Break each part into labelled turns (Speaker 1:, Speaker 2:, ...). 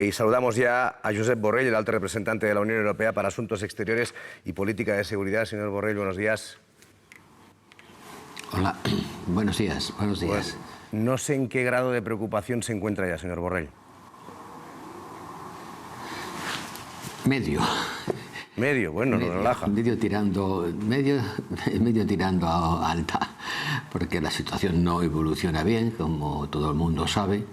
Speaker 1: Y saludamos ya a Josep Borrell, el alto representante de la Unión Europea para Asuntos Exteriores y Política de Seguridad. Señor Borrell, buenos días.
Speaker 2: Hola, buenos días, buenos días.
Speaker 1: Pues, no sé en qué grado de preocupación se encuentra ya, señor Borrell.
Speaker 2: Medio.
Speaker 1: Medio, bueno, nos relaja.
Speaker 2: Medio tirando a alta, porque la situación no evoluciona bien, como todo el mundo sabe.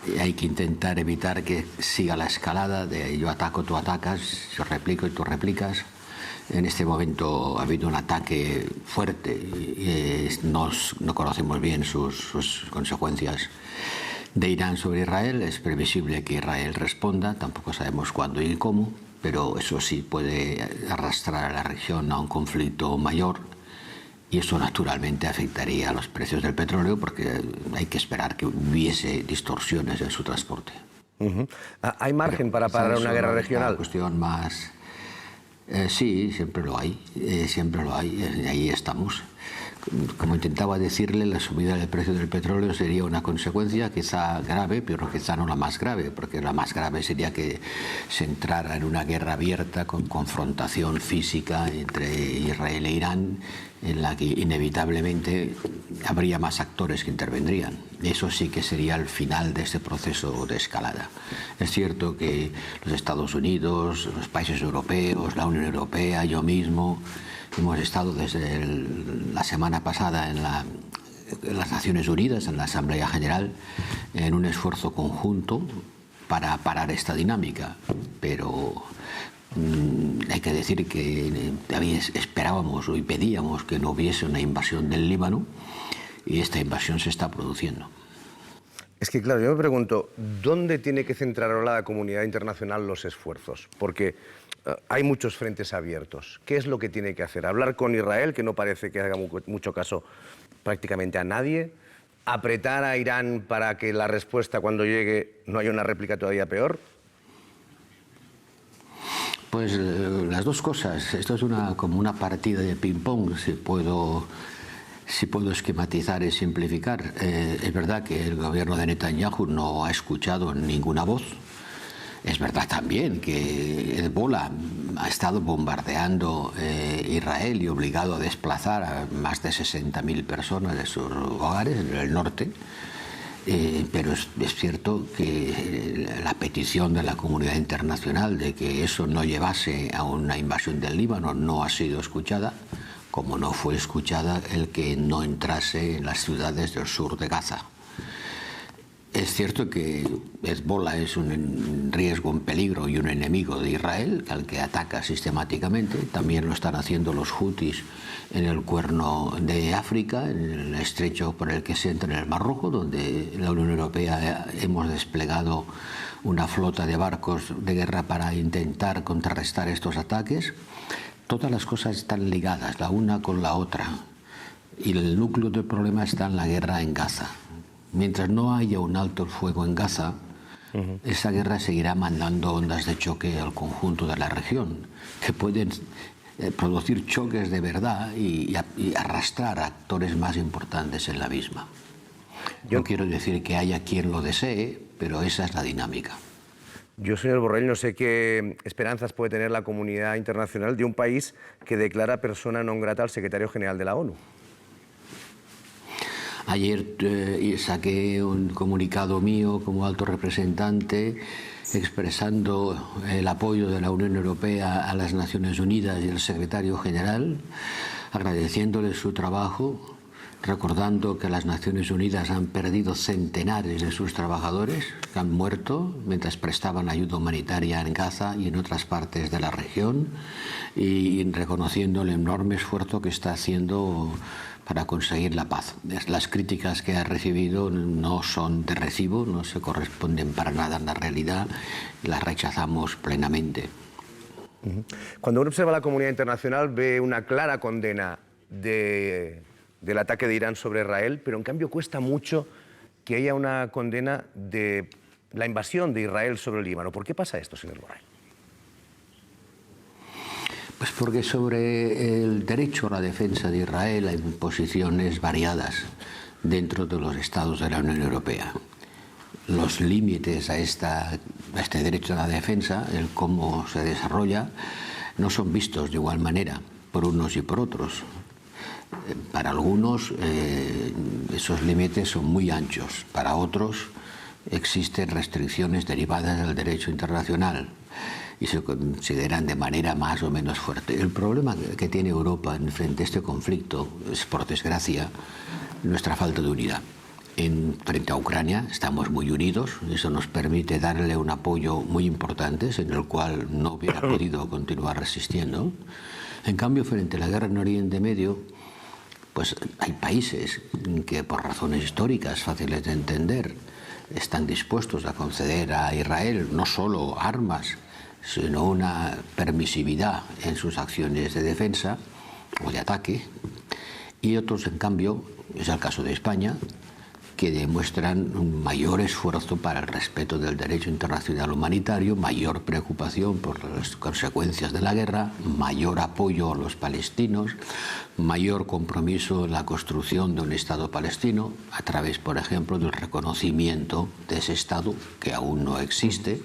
Speaker 2: Y hay que intentar evitar que siga la escalada de yo ataco, tú atacas, yo replico y tú replicas. En este momento ha habido un ataque fuerte y no conocemos bien sus consecuencias de Irán sobre Israel. Es previsible que Israel responda, tampoco sabemos cuándo y cómo, pero eso sí puede arrastrar a la región a un conflicto mayor y eso naturalmente afectaría a los precios del petróleo porque hay que esperar que hubiese distorsiones en su transporte.
Speaker 1: ¿Hay margen para parar una guerra regional?
Speaker 2: Una cuestión más... sí, siempre lo hay, ahí estamos. Como intentaba decirle, la subida del precio del petróleo sería una consecuencia quizá grave, pero quizá no la más grave, porque la más grave sería que se entrara en una guerra abierta con confrontación física entre Israel e Irán, en la que inevitablemente habría más actores que intervendrían. Eso sí que sería el final de este proceso de escalada. Es cierto que los Estados Unidos, los países europeos, la Unión Europea, yo mismo, hemos estado desde la semana pasada en las Naciones Unidas, en la Asamblea General, en un esfuerzo conjunto para parar esta dinámica. Pero hay que decir que esperábamos y pedíamos que no hubiese una invasión del Líbano y esta invasión se está produciendo.
Speaker 1: Es que, claro, yo me pregunto, ¿dónde tiene que centrar ahora la comunidad internacional los esfuerzos? Porque hay muchos frentes abiertos. ¿Qué es lo que tiene que hacer? ¿Hablar con Israel, que no parece que haga mucho caso prácticamente a nadie? ¿Apretar a Irán para que la respuesta cuando llegue no haya una réplica todavía peor?
Speaker 2: Pues las dos cosas. Esto es como una partida de ping-pong, si puedo esquematizar y simplificar. Es verdad que el gobierno de Netanyahu no ha escuchado ninguna voz. Es verdad también que Hezbollah ha estado bombardeando Israel y obligado a desplazar a más de 60.000 personas de sus hogares en el norte. Pero es cierto que la petición de la comunidad internacional de que eso no llevase a una invasión del Líbano no ha sido escuchada, como no fue escuchada el que no entrase en las ciudades del sur de Gaza. Es cierto que Hezbollah es un riesgo, un peligro y un enemigo de Israel, al que ataca sistemáticamente. También lo están haciendo los hutis en el Cuerno de África, en el estrecho por el que se entra en el Mar Rojo, donde la Unión Europea hemos desplegado una flota de barcos de guerra para intentar contrarrestar estos ataques. Todas las cosas están ligadas, la una con la otra, y el núcleo del problema está en la guerra en Gaza. Mientras no haya un alto el fuego en Gaza, esa guerra seguirá mandando ondas de choque al conjunto de la región, que pueden producir choques de verdad y arrastrar a actores más importantes en la misma. Yo no quiero decir que haya quien lo desee, pero esa es la dinámica.
Speaker 1: Yo, señor Borrell, no sé qué esperanzas puede tener la comunidad internacional de un país que declara persona non grata al secretario general de la ONU.
Speaker 2: Ayer saqué un comunicado mío como alto representante expresando el apoyo de la Unión Europea a las Naciones Unidas y al secretario general, agradeciéndole su trabajo, recordando que las Naciones Unidas han perdido centenares de sus trabajadores que han muerto mientras prestaban ayuda humanitaria en Gaza y en otras partes de la región, y reconociendo el enorme esfuerzo que está haciendo para conseguir la paz. Las críticas que ha recibido no son de recibo, no se corresponden para nada a la realidad y las rechazamos plenamente.
Speaker 1: Cuando uno observa la comunidad internacional ve una clara condena del ataque de Irán sobre Israel, pero en cambio cuesta mucho que haya una condena de la invasión de Israel sobre el Líbano. ¿Por qué pasa esto, señor Borrell?
Speaker 2: Pues porque sobre el derecho a la defensa de Israel hay posiciones variadas dentro de los estados de la Unión Europea. los límites a este derecho a la defensa, el cómo se desarrolla, no son vistos de igual manera por unos y por otros. Para algunos esos límites son muy anchos, para otros existen restricciones derivadas del derecho internacional y se consideran de manera más o menos fuerte. El problema que tiene Europa frente a este conflicto es, por desgracia, nuestra falta de unidad. Frente a Ucrania estamos muy unidos, eso nos permite darle un apoyo muy importante, sin el cual no hubiera podido continuar resistiendo. En cambio, frente a la guerra en Oriente Medio, pues hay países que por razones históricas fáciles de entender están dispuestos a conceder a Israel no solo armas, sino una permisividad en sus acciones de defensa o de ataque, y otros, en cambio, es el caso de España, que demuestran un mayor esfuerzo para el respeto del derecho internacional humanitario, mayor preocupación por las consecuencias de la guerra, mayor apoyo a los palestinos, mayor compromiso en la construcción de un Estado palestino, a través, por ejemplo, del reconocimiento de ese Estado, que aún no existe,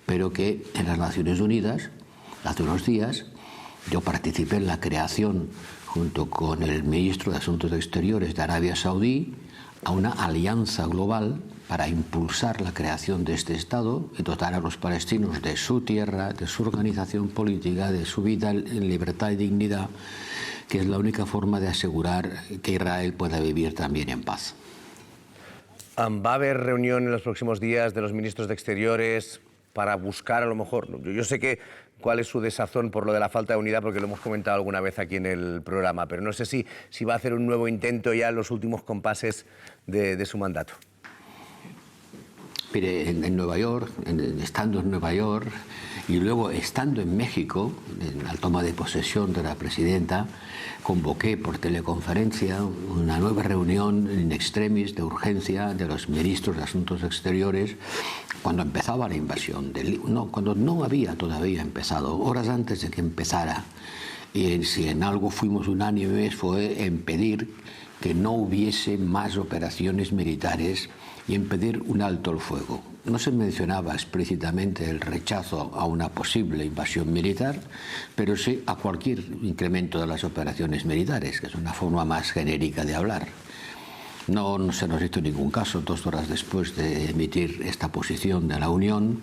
Speaker 2: pero que en las Naciones Unidas, hace unos días, yo participé en la creación, junto con el ministro de Asuntos Exteriores de Arabia Saudí, a una alianza global para impulsar la creación de este Estado y dotar a los palestinos de su tierra, de su organización política, de su vida en libertad y dignidad, que es la única forma de asegurar que Israel pueda vivir también en paz.
Speaker 1: ¿Va a haber reunión en los próximos días de los ministros de Exteriores para buscar, a lo mejor, yo sé cuál es su desazón por lo de la falta de unidad, porque lo hemos comentado alguna vez aquí en el programa, pero no sé si va a hacer un nuevo intento ya en los últimos compases de su mandato?
Speaker 2: Mire, en Nueva York, estando en Nueva York y luego estando en México, en la toma de posesión de la presidenta, convoqué por teleconferencia una nueva reunión in extremis de urgencia de los ministros de Asuntos Exteriores cuando empezaba la invasión, cuando no había todavía empezado, horas antes de que empezara. Y si en algo fuimos unánimes fue en pedir que no hubiese más operaciones militares y en pedir un alto el fuego. No se mencionaba explícitamente el rechazo a una posible invasión militar, pero sí a cualquier incremento de las operaciones militares, que es una forma más genérica de hablar. No se nos hizo ningún caso. 2 horas después de emitir esta posición de la Unión,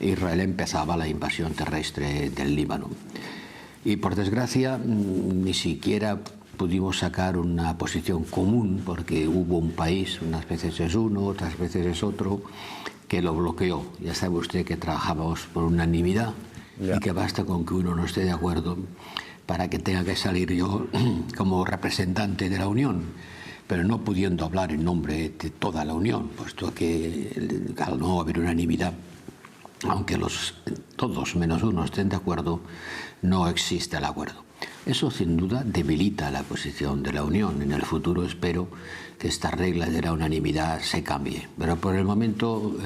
Speaker 2: Israel empezaba la invasión terrestre del Líbano. Y por desgracia, ni siquiera pudimos sacar una posición común, porque hubo un país, unas veces es uno, otras veces es otro, que lo bloqueó. Ya sabe usted que trabajamos por unanimidad y que basta con que uno no esté de acuerdo para que tenga que salir yo como representante de la Unión, pero no pudiendo hablar en nombre de toda la Unión, puesto que al no haber unanimidad, aunque todos menos uno estén de acuerdo, no existe el acuerdo. Eso sin duda debilita la posición de la Unión. En el futuro espero que esta regla de la unanimidad se cambie, pero por el momento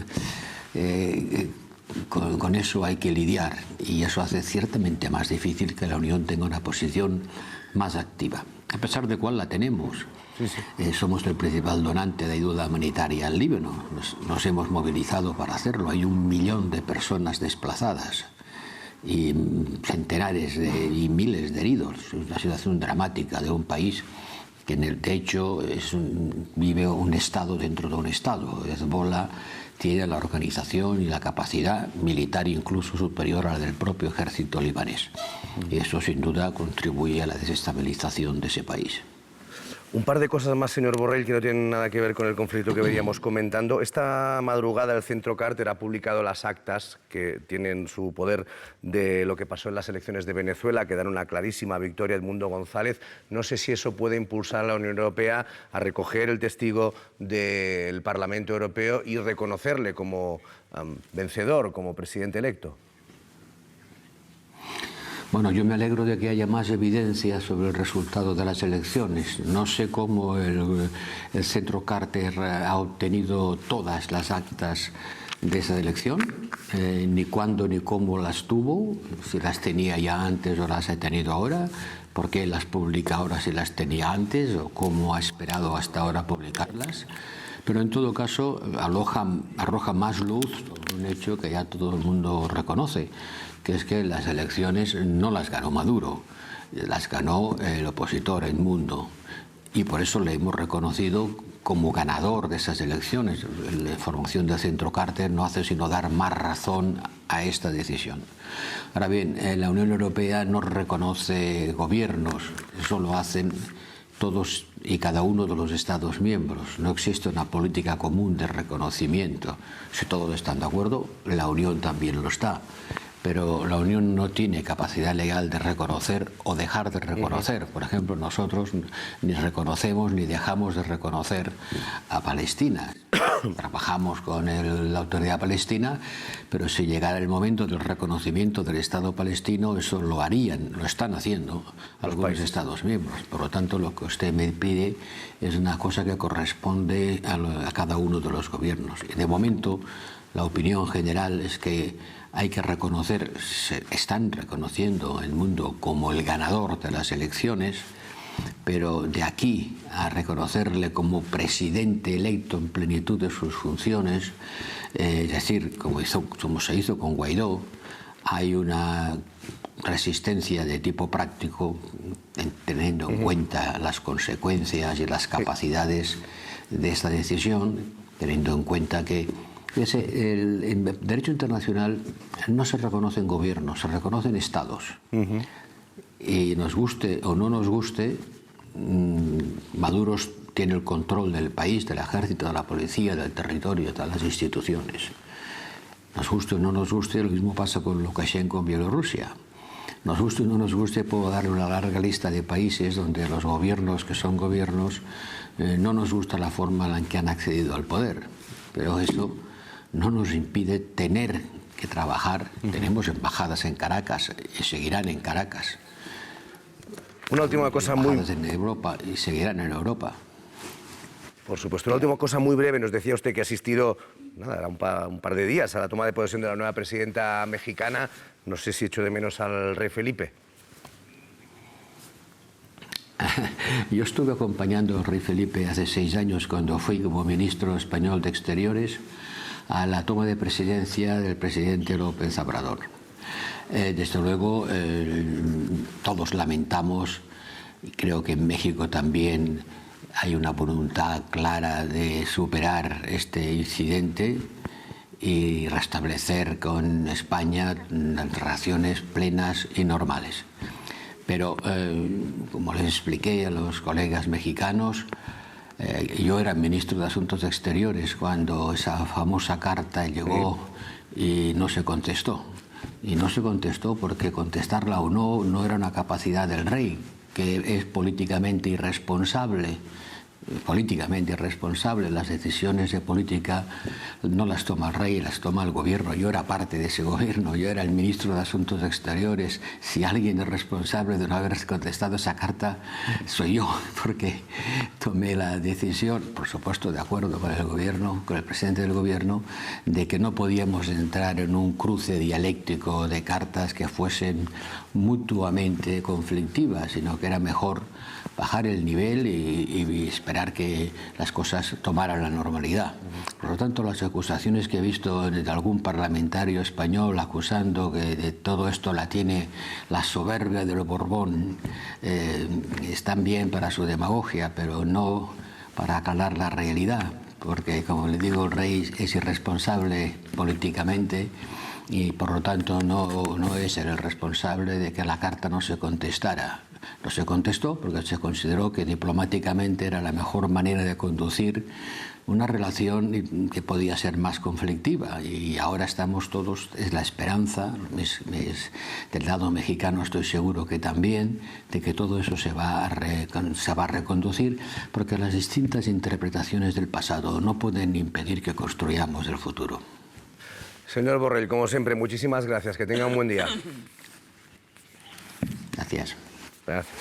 Speaker 2: con eso hay que lidiar, y eso hace ciertamente más difícil que la Unión tenga una posición más activa, a pesar de cual la tenemos. Sí. Somos el principal donante de ayuda humanitaria al Líbano. Nos hemos movilizado para hacerlo. Hay 1 millón de personas desplazadas y centenares y miles de heridos. Es una situación dramática de un país que de hecho vive un Estado dentro de un Estado. Hezbollah tiene la organización y la capacidad militar incluso superior a la del propio ejército libanés. Y eso sin duda contribuye a la desestabilización de ese país.
Speaker 1: Un par de cosas más, señor Borrell, que no tienen nada que ver con el conflicto que veníamos comentando. Esta madrugada el Centro Carter ha publicado las actas que tienen su poder de lo que pasó en las elecciones de Venezuela, que dan una clarísima victoria a Edmundo González. No sé si eso puede impulsar a la Unión Europea a recoger el testigo del Parlamento Europeo y reconocerle como vencedor, como presidente electo.
Speaker 2: Bueno, yo me alegro de que haya más evidencia sobre el resultado de las elecciones. No sé cómo el Centro Carter ha obtenido todas las actas de esa elección, ni cuándo ni cómo las tuvo, si las tenía ya antes o las ha tenido ahora, por qué las publica ahora si las tenía antes o cómo ha esperado hasta ahora publicarlas. Pero en todo caso arroja más luz sobre un hecho que ya todo el mundo reconoce, que es que las elecciones no las ganó Maduro, las ganó el opositor Edmundo, y por eso le hemos reconocido como ganador de esas elecciones. La formación del Centro Carter no hace sino dar más razón a esta decisión. Ahora bien, la Unión Europea no reconoce gobiernos, eso lo hacen todos y cada uno de los Estados miembros. No existe una política común de reconocimiento. Si todos están de acuerdo, la Unión también lo está. Pero la Unión no tiene capacidad legal de reconocer o dejar de reconocer. Por ejemplo, nosotros ni reconocemos ni dejamos de reconocer a Palestina. Trabajamos con la autoridad palestina, pero si llegara el momento del reconocimiento del Estado palestino, eso lo harían, lo están haciendo algunos Estados miembros. Por lo tanto, lo que usted me pide es una cosa que corresponde a cada uno de los gobiernos. Y de momento, la opinión general es que hay que reconocer, se están reconociendo el mundo como el ganador de las elecciones, pero de aquí a reconocerle como presidente electo en plenitud de sus funciones, es decir, como se hizo con Guaidó, hay una resistencia de tipo práctico, teniendo en cuenta las consecuencias y las capacidades de esta decisión, teniendo en cuenta que en derecho internacional no se reconocen gobiernos, se reconocen estados. Y nos guste o no nos guste, Maduro tiene el control del país, del ejército, de la policía, del territorio, de las instituciones. Nos guste o no nos guste, lo mismo pasa con Lukashenko en Bielorrusia. Nos guste o no nos guste, puedo darle una larga lista de países donde los gobiernos que son gobiernos no nos gusta la forma en que han accedido al poder. Pero eso no nos impide tener que trabajar. Tenemos embajadas en Caracas y seguirán en Caracas.
Speaker 1: Una última cosa muy...
Speaker 2: en Europa y seguirán en Europa.
Speaker 1: Por supuesto. Una última cosa muy breve. Nos decía usted que ha asistido, nada, era un par de días a la toma de posesión de la nueva presidenta mexicana. No sé si echo de menos al rey Felipe.
Speaker 2: Yo estuve acompañando al rey Felipe hace 6 años cuando fui como ministro español de Exteriores a la toma de presidencia del presidente López Obrador. Desde luego, todos lamentamos, y creo que en México también hay una voluntad clara de superar este incidente y restablecer con España relaciones plenas y normales. Pero, como les expliqué a los colegas mexicanos, yo era ministro de Asuntos Exteriores cuando esa famosa carta llegó y no se contestó. Y no se contestó porque contestarla o no era una capacidad del rey, que es políticamente irresponsable. Las decisiones de política no las toma el rey, las toma el gobierno. Yo era parte de ese gobierno, yo era el ministro de Asuntos Exteriores. Si alguien es responsable de no haber contestado esa carta, soy yo, porque tomé la decisión, por supuesto de acuerdo con el gobierno, con el presidente del gobierno, de que no podíamos entrar en un cruce dialéctico de cartas que fuesen mutuamente conflictivas, sino que era mejor bajar el nivel y esperar que las cosas tomaran la normalidad. Por lo tanto, las acusaciones que he visto de algún parlamentario español acusando que de todo esto la tiene la soberbia del Borbón, están bien para su demagogia, pero no para aclarar la realidad, porque, como le digo, el rey es irresponsable políticamente y, por lo tanto, no es el responsable de que la carta no se contestara. No se contestó porque se consideró que diplomáticamente era la mejor manera de conducir una relación que podía ser más conflictiva. Y ahora estamos todos, es la esperanza, del lado mexicano estoy seguro que también, de que todo eso se va a reconducir, porque las distintas interpretaciones del pasado no pueden impedir que construyamos el futuro.
Speaker 1: Señor Borrell, como siempre, muchísimas gracias. Que tenga un buen día.
Speaker 2: Gracias.
Speaker 1: Gracias.